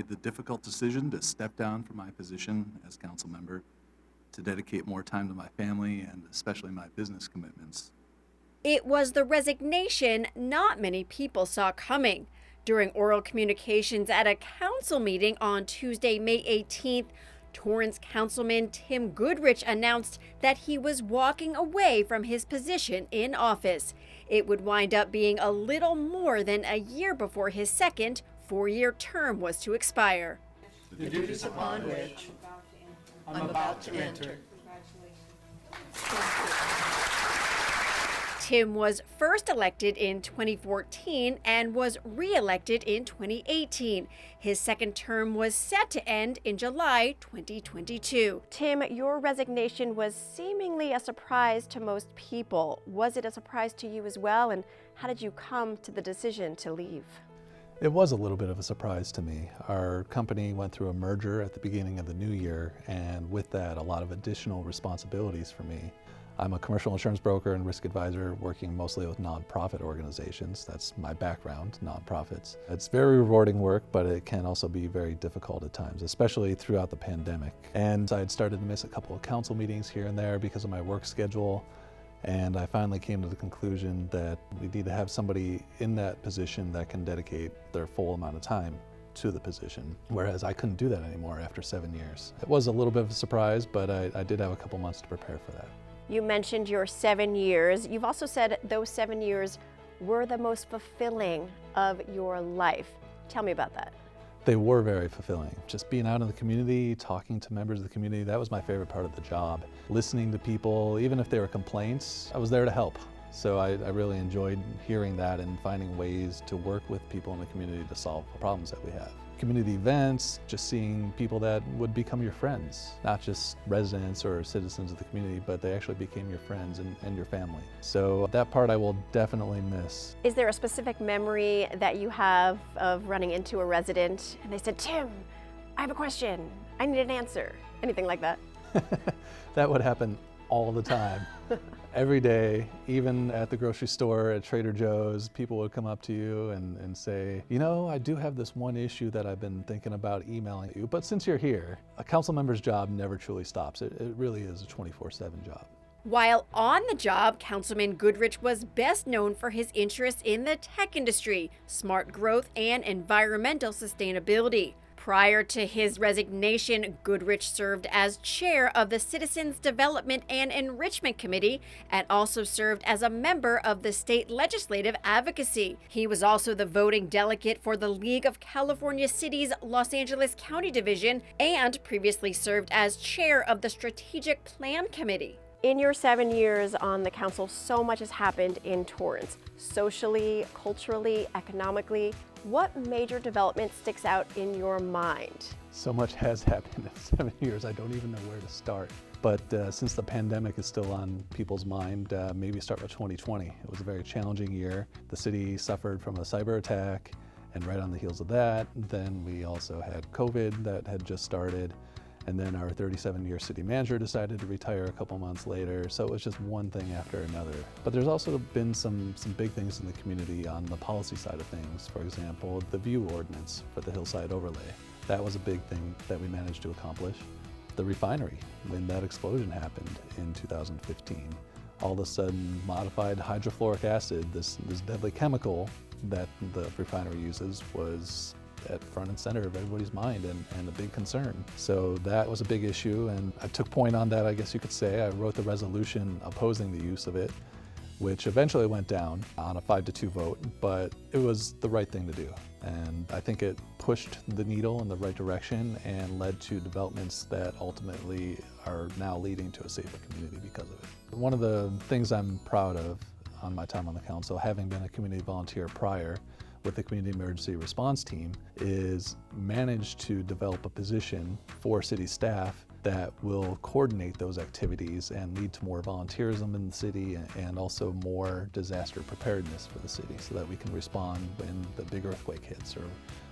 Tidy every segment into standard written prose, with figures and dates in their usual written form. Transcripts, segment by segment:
made the difficult decision to step down from my position as council member to dedicate more time to my family and especially my business commitments. It was the resignation not many people saw coming. During oral communications at a council meeting on Tuesday, May 18th, Torrance Councilman Tim Goodrich announced that he was walking away from his position in office. It would wind up being a little more than a year before his second four-year term was to expire. The duties upon which I'm about to enter. Tim was first elected in 2014 and was re-elected in 2018. His second term was set to end in July 2022. Tim, your resignation was seemingly a surprise to most people. Was it a surprise to you as well? And how did you come to the decision to leave? It was a little bit of a surprise to me. Our company went through a merger at the beginning of the new year, and with that, a lot of additional responsibilities for me. I'm a commercial insurance broker and risk advisor working mostly with nonprofit organizations. That's my background, nonprofits. It's very rewarding work, but it can also be very difficult at times, especially throughout the pandemic. And I had started to miss a couple of council meetings here and there because of my work schedule. And I finally came to the conclusion that we need to have somebody in that position that can dedicate their full amount of time to the position, whereas I couldn't do that anymore after 7 years. It was a little bit of a surprise, but I did have a couple months to prepare for that. You mentioned your 7 years. You've also said those 7 years were the most fulfilling of your life. Tell me about that. They were very fulfilling. Just being out in the community, talking to members of the community, that was my favorite part of the job. Listening to people, even if there were complaints, I was there to help. So I really enjoyed hearing that and finding ways to work with people in the community to solve the problems that we have. Community events, just seeing people that would become your friends, not just residents or citizens of the community, but they actually became your friends and your family. So that part I will definitely miss. Is there a specific memory that you have of running into a resident and they said, "Tim, I have a question. I need an answer." Anything like that? That would happen all the time. Every day, even at the grocery store, at Trader Joe's, people would come up to you and say, "You know, I do have this one issue that I've been thinking about emailing you, but since you're here," a council member's job never truly stops. It really is a 24/7 job. While on the job, Councilman Goodrich was best known for his interest in the tech industry, smart growth, and environmental sustainability. Prior to his resignation, Goodrich served as chair of the Citizens Development and Enrichment Committee and also served as a member of the State Legislative Advocacy. He was also the voting delegate for the League of California Cities Los Angeles County Division and previously served as chair of the Strategic Plan Committee. In your 7 years on the council, so much has happened in Torrance, socially, culturally, economically. What major development sticks out in your mind? So much has happened in 7 years, I don't even know where to start. But since the pandemic is still on people's mind, maybe start with 2020. It was a very challenging year. The city suffered from a cyber attack, and right on the heels of that, then we also had COVID that had just started. And then our 37-year city manager decided to retire a couple months later. So it was just one thing after another. But there's also been some big things in the community on the policy side of things. For example, the view ordinance for the hillside overlay. That was a big thing that we managed to accomplish. The refinery, when that explosion happened in 2015, all of a sudden modified hydrofluoric acid, this deadly chemical that the refinery uses, was at front and center of everybody's mind and a big concern. So that was a big issue, and I took point on that, I guess you could say. I wrote the resolution opposing the use of it, which eventually went down on a 5-2 vote, but it was the right thing to do. And I think it pushed the needle in the right direction and led to developments that ultimately are now leading to a safer community because of it. One of the things I'm proud of on my time on the council, having been a community volunteer prior, with the Community Emergency Response Team, is managed to develop a position for city staff that will coordinate those activities and lead to more volunteerism in the city and also more disaster preparedness for the city so that we can respond when the big earthquake hits or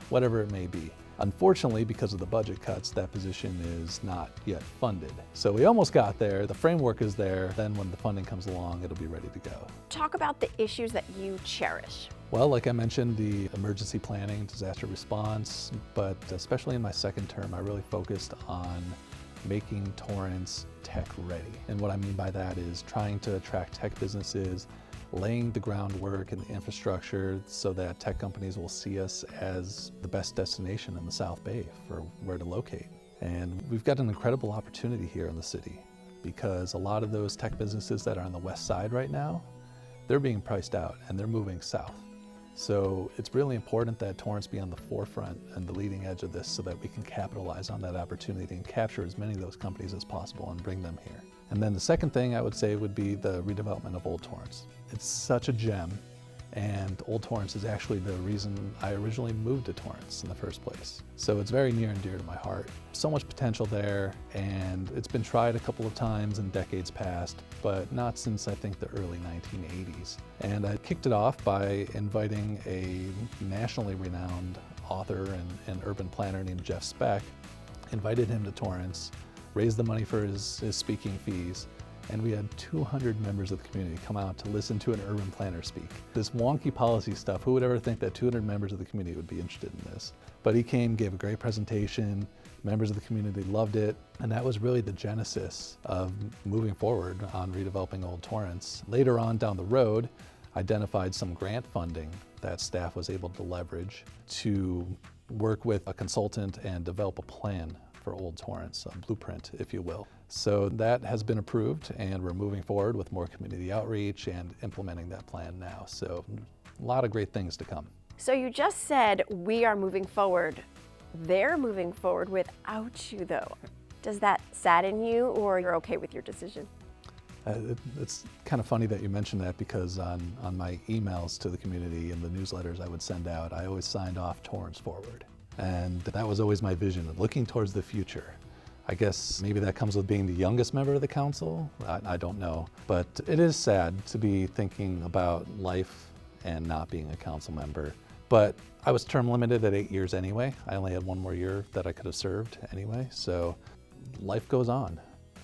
whatever it may be. Unfortunately, because of the budget cuts, that position is not yet funded. So we almost got there, the framework is there, then when the funding comes along, it'll be ready to go. Talk about the issues that you cherish. Well, like I mentioned, the emergency planning, disaster response, but especially in my second term, I really focused on making Torrance tech ready. And what I mean by that is trying to attract tech businesses, laying the groundwork and the infrastructure so that tech companies will see us as the best destination in the South Bay for where to locate. And we've got an incredible opportunity here in the city because a lot of those tech businesses that are on the west side right now, they're being priced out and they're moving south. So it's really important that Torrance be on the forefront and the leading edge of this so that we can capitalize on that opportunity and capture as many of those companies as possible and bring them here. And then the second thing I would say would be the redevelopment of Old Torrance. It's such a gem, and Old Torrance is actually the reason I originally moved to Torrance in the first place. So it's very near and dear to my heart. So much potential there, and it's been tried a couple of times in decades past, but not since I think the early 1980s. And I kicked it off by inviting a nationally renowned author and urban planner named Jeff Speck, invited him to Torrance, raised the money for his speaking fees, and we had 200 members of the community come out to listen to an urban planner speak. This wonky policy stuff, who would ever think that 200 members of the community would be interested in this? But he came, gave a great presentation, members of the community loved it, and that was really the genesis of moving forward on redeveloping Old Torrance. Later on down the road, identified some grant funding that staff was able to leverage to work with a consultant and develop a plan for Old Torrance, a blueprint, if you will. So that has been approved, and we're moving forward with more community outreach and implementing that plan now. So a lot of great things to come. So you just said we are moving forward. They're moving forward without you, though. Does that sadden you, or you're okay with your decision? It's kind of funny that you mentioned that, because on my emails to the community and the newsletters I would send out, I always signed off Torrance Forward. And that was always my vision, looking towards the future. I guess maybe that comes with being the youngest member of the council. I don't know. But it is sad to be thinking about life and not being a council member. But I was term limited at 8 years anyway. I only had one more year that I could have served anyway. So life goes on.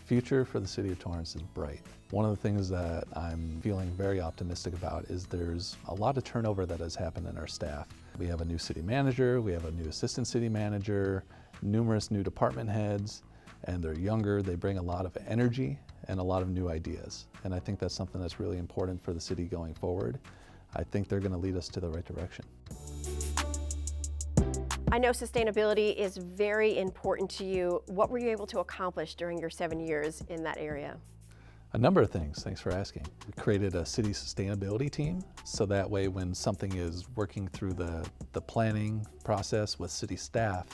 Future for the city of Torrance is bright. One of the things that I'm feeling very optimistic about is there's a lot of turnover that has happened in our staff. We have a new city manager, we have a new assistant city manager, numerous new department heads, and they're younger. They bring a lot of energy and a lot of new ideas. And I think that's something that's really important for the city going forward. I think they're going to lead us to the right direction. I know sustainability is very important to you. What were you able to accomplish during your 7 years in that area? A number of things, thanks for asking. We created a city sustainability team, so that way when something is working through the planning process with city staff,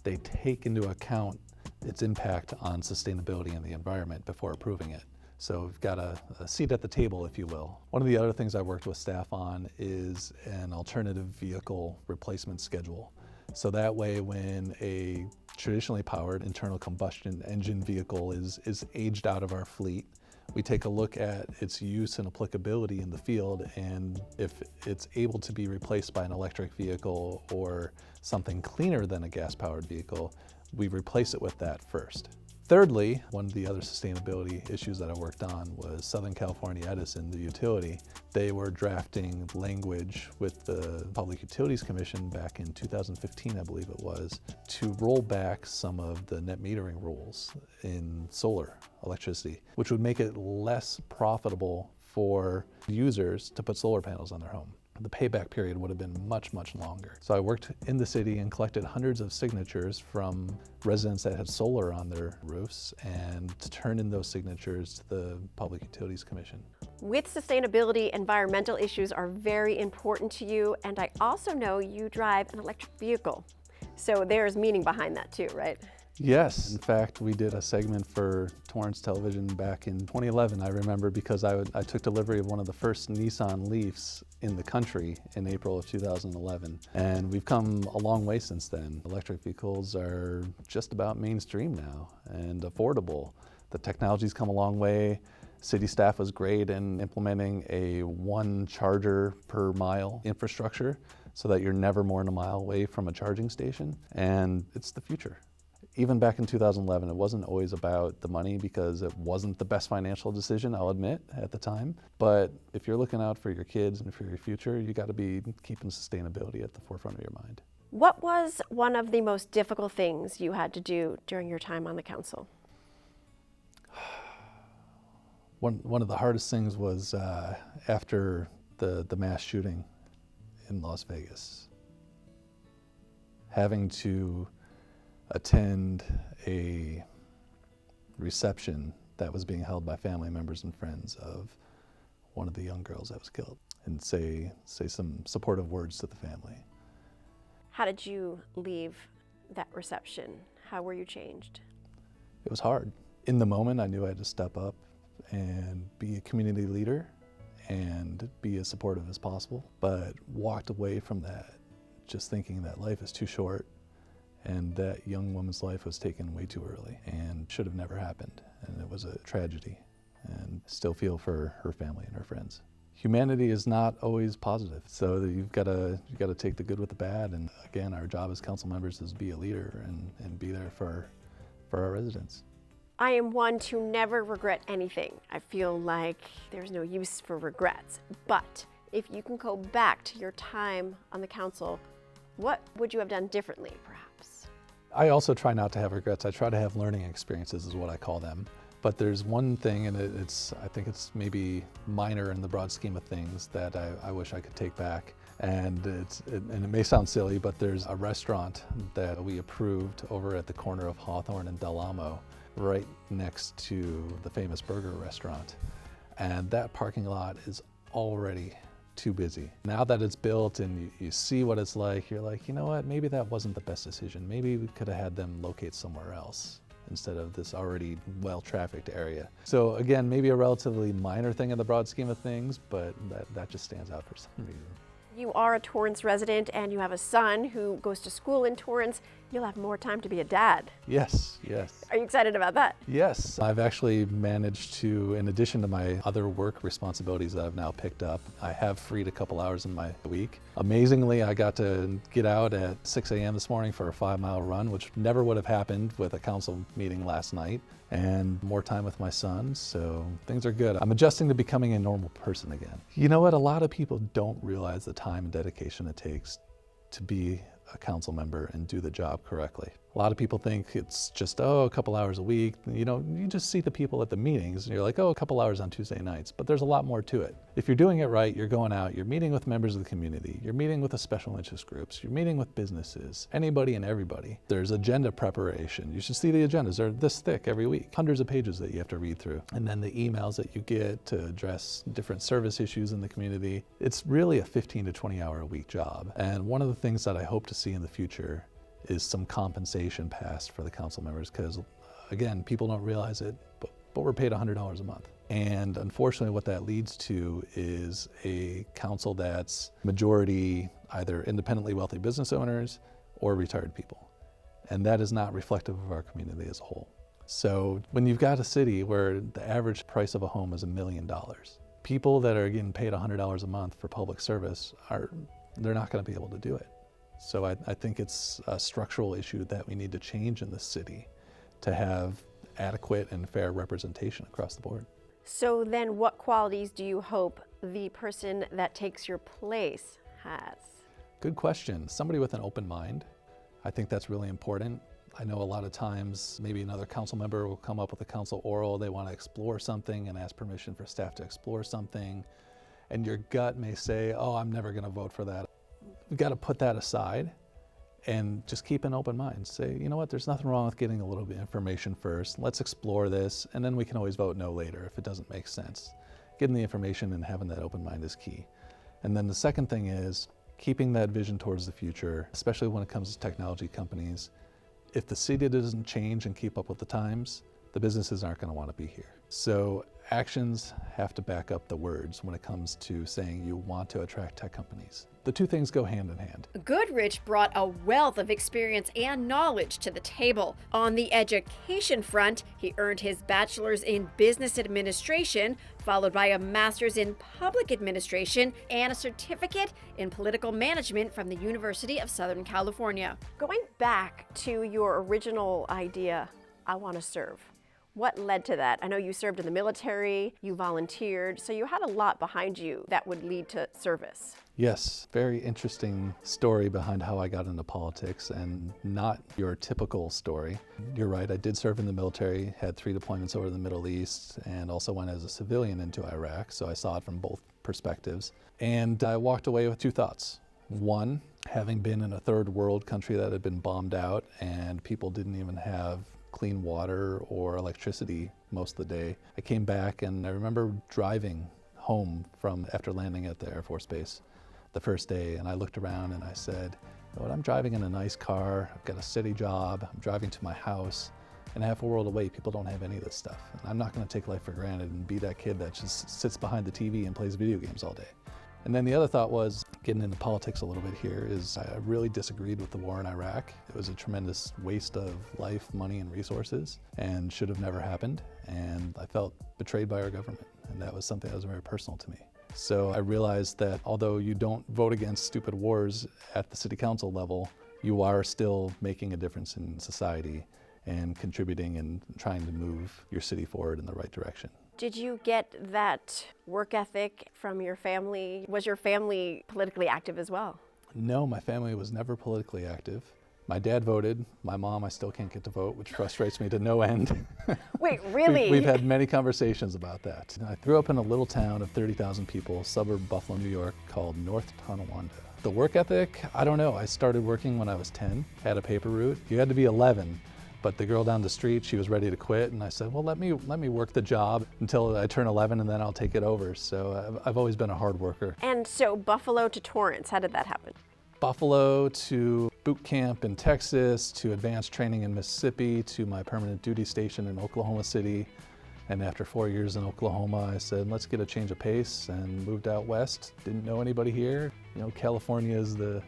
they take into account its impact on sustainability and the environment before approving it. So we've got a seat at the table, if you will. One of the other things I worked with staff on is an alternative vehicle replacement schedule. So that way when a traditionally powered internal combustion engine vehicle is aged out of our fleet, we take a look at its use and applicability in the field, and if it's able to be replaced by an electric vehicle or something cleaner than a gas-powered vehicle, we replace it with that first. Thirdly, one of the other sustainability issues that I worked on was Southern California Edison, the utility. They were drafting language with the Public Utilities Commission back in 2015, I believe it was, to roll back some of the net metering rules in solar electricity, which would make it less profitable for users to put solar panels on their home. The payback period would have been much, much longer. So I worked in the city and collected hundreds of signatures from residents that had solar on their roofs, and to turn in those signatures to the Public Utilities Commission. With sustainability, environmental issues are very important to you, and I also know you drive an electric vehicle. So there's meaning behind that too, right? Yes, in fact, we did a segment for Torrance Television back in 2011, I remember, because I took delivery of one of the first Nissan Leafs in the country in April of 2011. And we've come a long way since then. Electric vehicles are just about mainstream now and affordable. The technology's come a long way. City staff was great in implementing a 1 charger per mile infrastructure so that you're never more than a mile away from a charging station. And it's the future. Even back in 2011, it wasn't always about the money because it wasn't the best financial decision, I'll admit, at the time. But if you're looking out for your kids and for your future, you got to be keeping sustainability at the forefront of your mind. What was one of the most difficult things you had to do during your time on the council? One of the hardest things was after the mass shooting in Las Vegas, having to attend a reception that was being held by family members and friends of one of the young girls that was killed, and say some supportive words to the family. How did you leave that reception? How were you changed? It was hard. In the moment, I knew I had to step up and be a community leader and be as supportive as possible, but walked away from that just thinking that life is too short and that young woman's life was taken way too early and should have never happened. And it was a tragedy, and still feel for her family and her friends. Humanity is not always positive, so you've got to take the good with the bad. And again, our job as council members is be a leader and be there for our residents. I am one to never regret anything. I feel like there's no use for regrets. But if you can go back to your time on the council, what would you have done differently, perhaps? I also try not to have regrets. I try to have learning experiences is what I call them. But there's one thing, and I think it's maybe minor in the broad scheme of things, that I wish I could take back. And it may sound silly, but there's a restaurant that we approved over at the corner of Hawthorne and Del Amo, right next to the famous burger restaurant. And that parking lot is already too busy. Now that it's built and you see what it's like, you're like, you know what, maybe that wasn't the best decision. Maybe we could have had them locate somewhere else instead of this already well-trafficked area. So again, maybe a relatively minor thing in the broad scheme of things, but that just stands out for some reason. You are a Torrance resident and you have a son who goes to school in Torrance. You'll have more time to be a dad. Yes, yes. Are you excited about that? Yes, I've actually managed to, in addition to my other work responsibilities that I've now picked up, I have freed a couple hours in my week. Amazingly, I got to get out at 6 a.m. this morning for a 5-mile run, which never would have happened with a council meeting last night, and more time with my son, so things are good. I'm adjusting to becoming a normal person again. You know what, a lot of people don't realize the time and dedication it takes to be a council member and do the job correctly. A lot of people think it's just, a couple hours a week. You know, you just see the people at the meetings and you're like, a couple hours on Tuesday nights, but there's a lot more to it. If you're doing it right, you're going out, you're meeting with members of the community, you're meeting with the special interest groups, you're meeting with businesses, anybody and everybody. There's agenda preparation. You should see the agendas. They're this thick every week, hundreds of pages that you have to read through. And then the emails that you get to address different service issues in the community. It's really a 15 to 20 hour a week job. And one of the things that I hope to see in the future is some compensation passed for the council members, because again, people don't realize it, but we're paid $100 a month. And unfortunately what that leads to is a council that's majority either independently wealthy business owners or retired people. And that is not reflective of our community as a whole. So when you've got a city where the average price of a home is $1 million, people that are getting paid $100 a month for public service, they're not going to be able to do it. So I think it's a structural issue that we need to change in the city to have adequate and fair representation across the board. So then what qualities do you hope the person that takes your place has? Good question. Somebody with an open mind. I think that's really important. I know a lot of times maybe another council member will come up with a council oral, they want to explore something and ask permission for staff to explore something, and your gut may say, I'm never going to vote for that. We've got to put that aside and just keep an open mind. Say, you know what, there's nothing wrong with getting a little bit of information first. Let's explore this, and then we can always vote no later if it doesn't make sense. Getting the information and having that open mind is key. And then the second thing is keeping that vision towards the future, especially when it comes to technology companies. If the city doesn't change and keep up with the times, the businesses aren't going to want to be here. So actions have to back up the words when it comes to saying you want to attract tech companies. The two things go hand in hand. Goodrich brought a wealth of experience and knowledge to the table. On the education front, he earned his bachelor's in business administration, followed by a master's in public administration and a certificate in political management from the University of Southern California. Going back to your original idea, I want to serve. What led to that? I know you served in the military, you volunteered, so you had a lot behind you that would lead to service. Yes, very interesting story behind how I got into politics, and not your typical story. You're right, I did serve in the military, had 3 deployments over the Middle East, and also went as a civilian into Iraq, so I saw it from both perspectives. And I walked away with 2 thoughts. One, having been in a third world country that had been bombed out and people didn't even have clean water or electricity most of the day, I came back and I remember driving home from after landing at the Air Force Base the first day, and I looked around and I said, you know what, I'm driving in a nice car, I've got a steady job, I'm driving to my house, and half a world away people don't have any of this stuff. And I'm not going to take life for granted and be that kid that just sits behind the TV and plays video games all day. And then the other thought was, getting into politics a little bit here, is I really disagreed with the war in Iraq. It was a tremendous waste of life, money, and resources, and should have never happened. And I felt betrayed by our government, and that was something that was very personal to me. So I realized that although you don't vote against stupid wars at the city council level, you are still making a difference in society and contributing and trying to move your city forward in the right direction. Did you get that work ethic from your family? Was your family politically active as well? No, my family was never politically active. My dad voted. My mom, I still can't get to vote, which frustrates me to no end. Wait, really? We've had many conversations about that. I grew up in a little town of 30,000 people, suburb of Buffalo, New York, called North Tonawanda. The work ethic, I don't know. I started working when I was 10, had a paper route. You had to be 11. But the girl down the street, she was ready to quit, and I said, well, let me work the job until I turn 11, and then I'll take it over. So I've always been a hard worker. And so Buffalo to Torrance, how did that happen? Buffalo to boot camp in Texas, to advanced training in Mississippi, to my permanent duty station in Oklahoma City. And after 4 years in Oklahoma, I said, let's get a change of pace, and moved out west. Didn't know anybody here. You know, California is the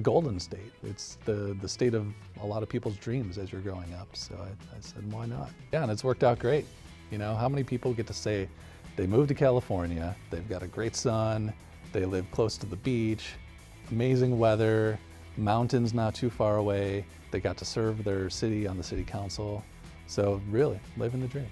golden state. It's the state of a lot of people's dreams as you're growing up. So I said, why not? Yeah, and it's worked out great. You know, how many people get to say they moved to California, they've got a great son, they live close to the beach, amazing weather, mountains not too far away, they got to serve their city on the city council. So really, living the dream.